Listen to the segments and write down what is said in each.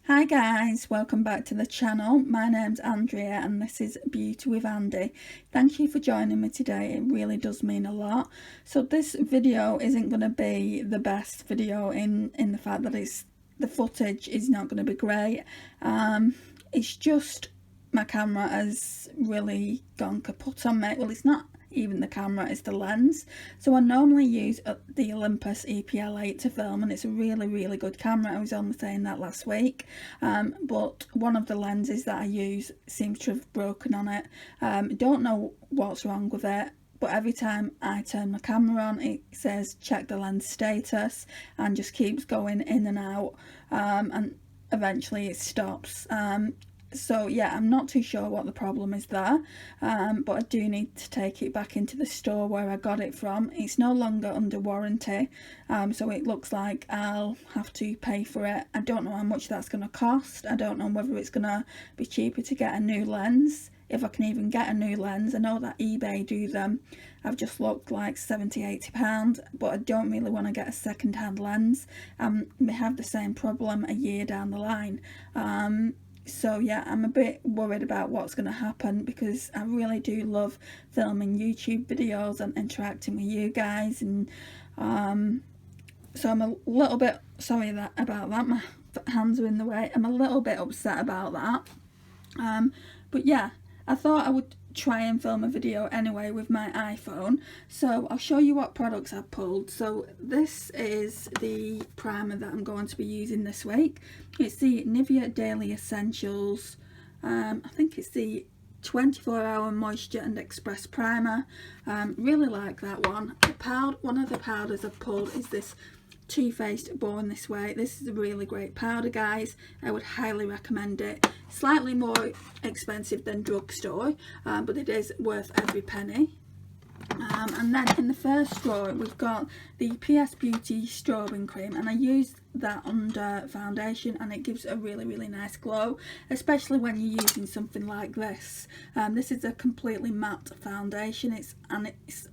Hi guys, welcome back to the channel. My name's Andrea and this is Beauty with Andy. Thank you for joining me today, it really does mean a lot. So this video isn't going to be the best video in the fact that the footage is not going to be great. It's just my camera has really gone kaput on me. Well, it's not even the camera, it's the lens. So I normally use the Olympus EPL8 to film, and it's a really good camera. I was only saying that last week, but one of the lenses that I use seems to have broken on it. Don't know what's wrong with it, but every time I turn my camera on it says check the lens status and just keeps going in and out, and eventually it stops. So yeah, I'm not too sure what the problem is there, but I do need to take it back into the store where I got it from. It's no longer under warranty, so it looks like I'll have to pay for it. I don't know how much that's going to cost. I don't know whether it's going to be cheaper to get a new lens, if I can even get a new lens. I know that eBay do them. I've just looked, like £70–80, but I don't really want to get a second-hand lens. We have the same problem a year down the line. So yeah, I'm a bit worried about what's going to happen, because I really do love filming YouTube videos and interacting with you guys, and so I'm a little bit sorry about that. My hands are in the way. I'm a little bit upset about that. But yeah, I thought I would try and film a video anyway with my iPhone, so I'll show you what products I've pulled. So this is the primer that I'm going to be using this week. It's the Nivea Daily Essentials. I think it's the 24-hour moisture and express primer. Really like that one. One of the powders I've pulled is this Too Faced Born This Way. This is a really great powder, guys. I would highly recommend it. Slightly more expensive than drugstore, but it is worth every penny. And then in the first drawer we've got the PS Beauty Strobing Cream, and I used that under foundation and it gives a really nice glow, especially when you're using something like this. This is a completely matte foundation, it's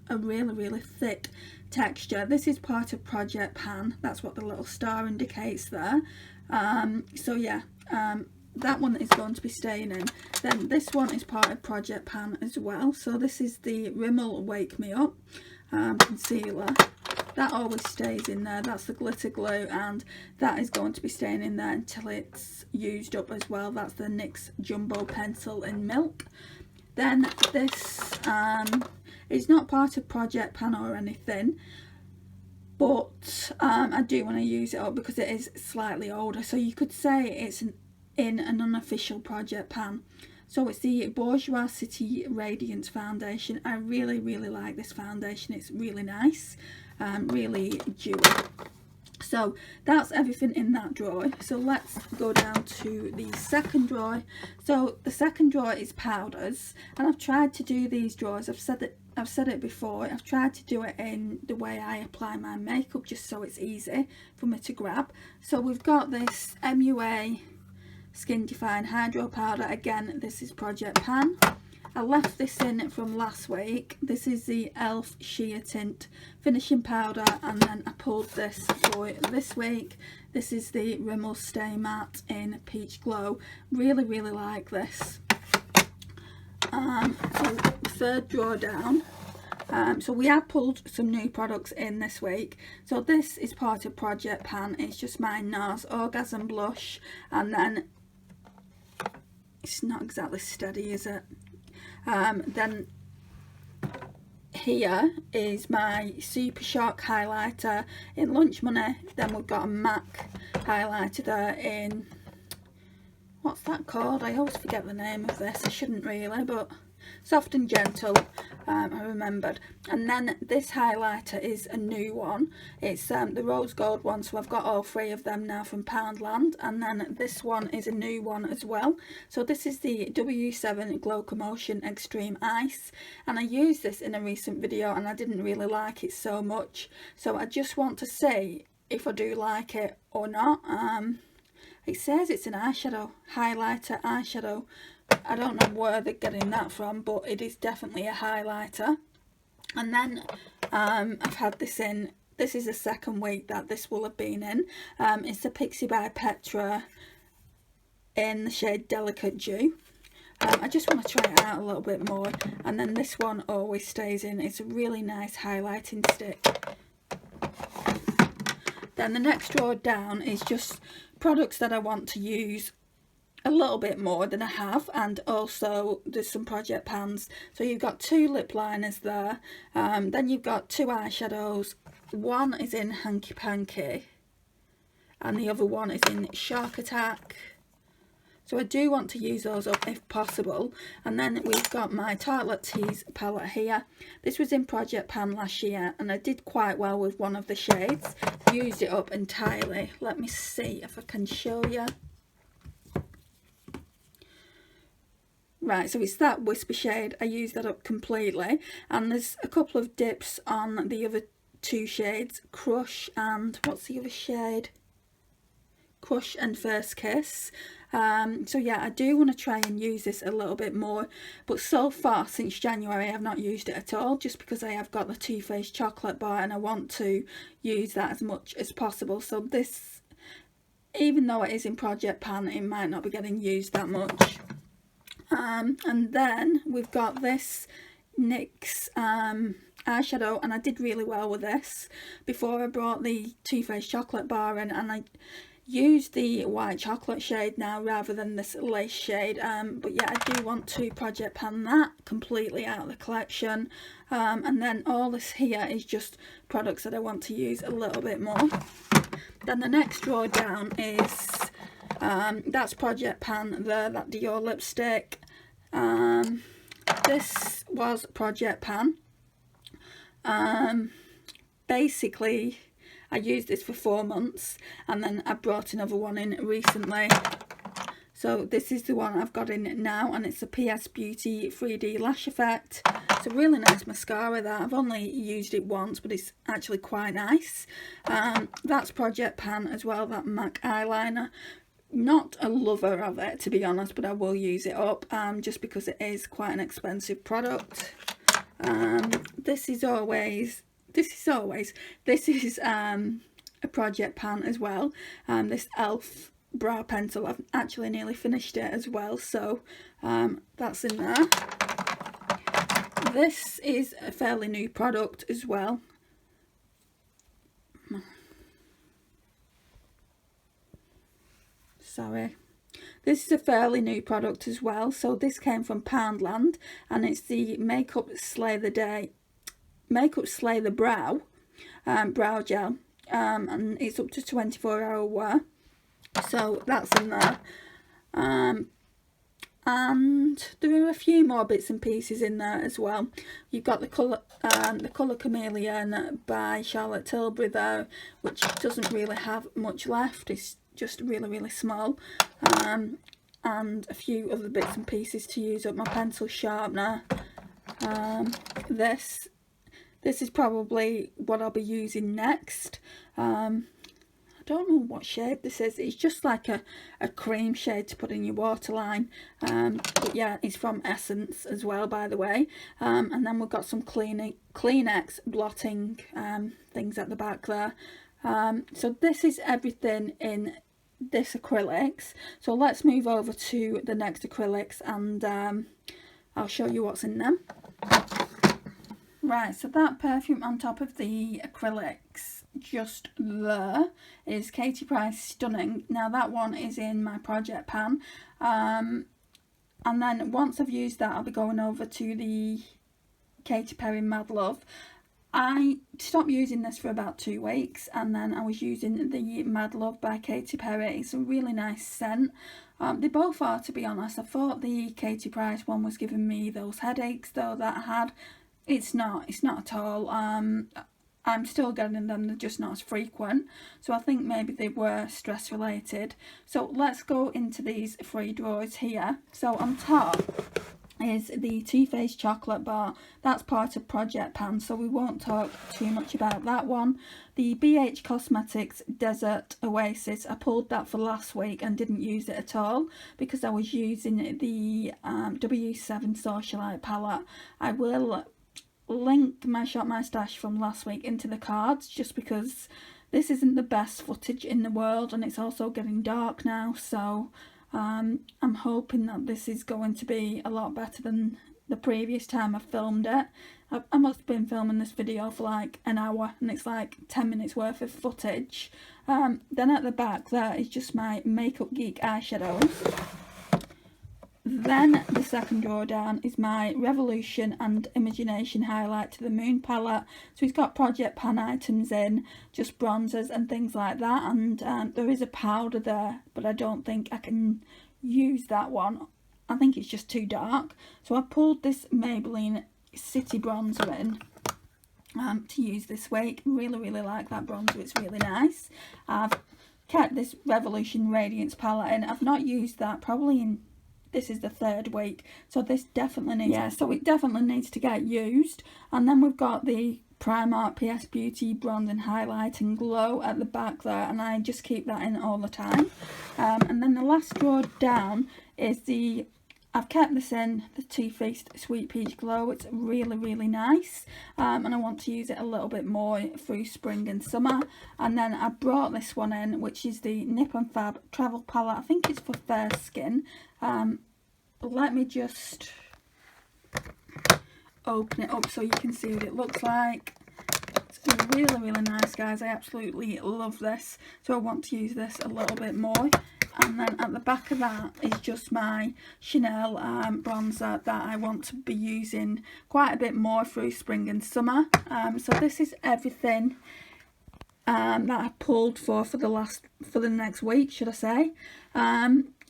a really thick texture. This is part of Project Pan, that's what the little star indicates there. So yeah, that one is going to be staying in. Then this one is part of Project Pan as well. So this is the Rimmel Wake Me Up concealer. That always stays in there. That's the glitter glue, and that is going to be staying in there until it's used up as well. That's the NYX Jumbo Pencil in Milk. Then this is not part of Project Pan or anything, but I do want to use it up because it is slightly older. So you could say it's in an unofficial Project Pan. So it's the Bourjois City Radiance Foundation. I really like this foundation. It's really nice, really dewy. So that's everything in that drawer. So let's go down to the second drawer. So the second drawer is powders, and I've tried to do these drawers. I've said it before. I've tried to do it in the way I apply my makeup, just so it's easy for me to grab. So we've got this MUA Skin Define Hydro Powder. Again, this is Project Pan. I left this in from last week. This is the e.l.f. Sheer Tint Finishing Powder, and then I pulled this for this week. This is the Rimmel Stay Matte in Peach Glow. Really like this. So the third drawer down. So we have pulled some new products in this week. So this is part of Project Pan. It's just my NARS Orgasm Blush, and then it's not exactly steady, is it? Then here is my Super Shock highlighter in Lunch Money. Then we've got a MAC highlighter there in, what's that called? I always forget the name of this. I shouldn't really, but Soft and Gentle, I remembered. And then this highlighter is a new one. It's the rose gold one, so I've got all three of them now from Poundland. And then this one is a new one as well. So this is the W7 Glow Commotion Extreme Ice, and I used this in a recent video and I didn't really like it so much, so I just want to see if I do like it or not. It says it's an eyeshadow, highlighter eyeshadow. I don't know where they're getting that from, but it is definitely a highlighter. And then I've had this in, this is the second week that this will have been in. It's the Pixi by Petra in the shade Delicate Dew. I just want to try it out a little bit more. And then this one Always Stays In. It's a really nice highlighting stick. Then the next drawer down is just products that I want to use a little bit more than I have, and also there's some project pans. So you've got 2 lip liners there, then you've got 2 eyeshadows. One is in Hanky Panky and the other one is in Shark Attack. So I do want to use those up if possible. And then we've got my Tartelette Tease palette here. This was in Project Pan last year and I did quite well with one of the shades. Used it up entirely. Let me see if I can show you. Right, so it's that Whisper shade. I used that up completely. And there's a couple of dips on the other 2 shades. Crush and, what's the other shade? Crush and First Kiss. So yeah, I do want to try and use this a little bit more, but so far since January I've not used it at all, just because I have got the Too Faced chocolate bar and I want to use that as much as possible. So this, even though it is in Project Pan, it might not be getting used that much. And then we've got this NYX eyeshadow, and I did really well with this before I brought the Too Faced chocolate bar in, and I used the white chocolate shade now rather than this lace shade. But yeah, I do want to Project Pan that completely out of the collection. And then all this here is just products that I want to use a little bit more. Then the next drawer down is that's Project Pan there, that Dior lipstick. This was Project Pan. Basically I used this for 4 months and then I brought another one in recently. So this is the one I've got in now, and it's a PS Beauty 3D Lash Effect. It's a really nice mascara that I've only used it once, but it's actually quite nice. That's Project Pan as well, that MAC eyeliner. Not a lover of it, to be honest, but I will use it up just because it is quite an expensive product. This is a Project Pan as well. This e.l.f. brow pencil, I've actually nearly finished it as well, so that's in there. This is a fairly new product as well. Sorry. This is a fairly new product as well. So this came from Poundland, and it's the Makeup Slay the Brow brow gel, and it's up to 24-hour wear. So that's in there. And there are a few more bits and pieces in there as well. You've got the colour Chameleon by Charlotte Tilbury there, which doesn't really have much left. It's just really small. And a few other bits and pieces to use up. My pencil sharpener. This is probably what I'll be using next. I don't know what shade this is. It's just like a cream shade to put in your waterline. But yeah, it's from Essence as well, by the way. And then we've got some Kleenex blotting things at the back there. So this is everything in this acrylics. So let's move over to the next acrylics, and I'll show you what's in them. Right, so that perfume on top of the acrylics just there is Katie Price Stunning. Now that one is in my Project Pan. And then once I've used that, I'll be going over to the Katy Perry Mad Love. I stopped using this for about 2 weeks, and then I was using the Mad Love by Katy Perry. It's a really nice scent. They both are, to be honest. I thought the Katy Price one was giving me those headaches though that I had. It's not at all. I'm still getting them, they're just not as frequent. So I think maybe they were stress related. So let's go into these 3 drawers here. So on top is the Too Faced chocolate bar. That's part of Project Pan, so we won't talk too much about that one. The BH Cosmetics Desert Oasis, I pulled that for last week and didn't use it at all because I was using the W7 Socialite palette. I will link my Shop My Stash from last week into the cards, just because this isn't the best footage in the world, and it's also getting dark now, so I'm hoping that this is going to be a lot better than the previous time I filmed it. I must have been filming this video for like an hour, and it's like 10 minutes worth of footage. Then at the back there is just my Makeup Geek eyeshadows. Then the second drawer down is my Revolution and Imagination Highlight to the Moon palette. So it's got Project Pan items in, just bronzers and things like that. And there is a powder there, but I don't think I can use that one. I think it's just too dark. So I pulled this Maybelline City bronzer in to use this week. Really like that bronzer, it's really nice. I've kept this Revolution Radiance palette in. I've not used that probably in... This is the third week, so this definitely needs, so it definitely needs to get used. And then we've got the Primark PS Beauty Bronze and Highlight and Glow at the back there, and I just keep that in all the time. And then the last drawer down is the, I've kept this in, the Too Faced Sweet Peach Glow. It's really nice, and I want to use it a little bit more through spring and summer. And then I brought this one in, which is the Nip and Fab Travel Palette. I think it's for fair skin. Let me just open it up so you can see what it looks like. It's really nice, guys. I absolutely love this, so I want to use this a little bit more. And then at the back of that is just my Chanel bronzer that I want to be using quite a bit more through spring and summer. So this is everything that I pulled for the next week, should I say.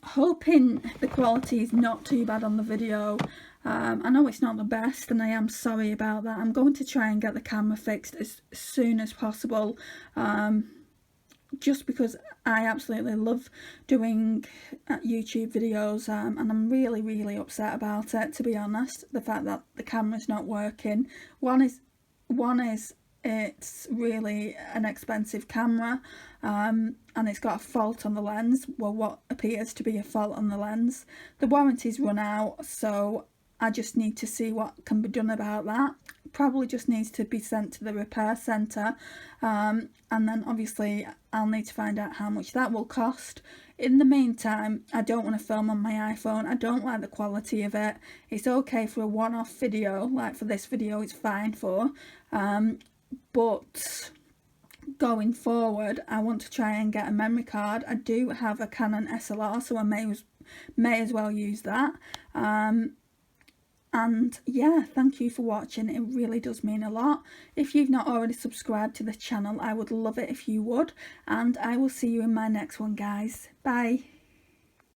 Hoping the quality is not too bad on the video. I know it's not the best, and I am sorry about that. I'm going to try and get the camera fixed as soon as possible, just because I absolutely love doing YouTube videos, and I'm really upset about it, to be honest. The fact that the camera's not working. One is it's really an expensive camera, and it's got a fault on the lens, well, what appears to be a fault on the lens. The warranty's run out, so I just need to see what can be done about that. Probably just needs to be sent to the repair centre, and then obviously I'll need to find out how much that will cost. In the meantime, I don't want to film on my iPhone. I don't like the quality of it. It's okay for a one-off video, like for this video it's fine for, but going forward I want to try and get a memory card. I do have a Canon SLR, so I may as well use that. And yeah, thank you for watching. It really does mean a lot. If you've not already subscribed to the channel, I would love it if you would, and I will see you in my next one, guys. Bye.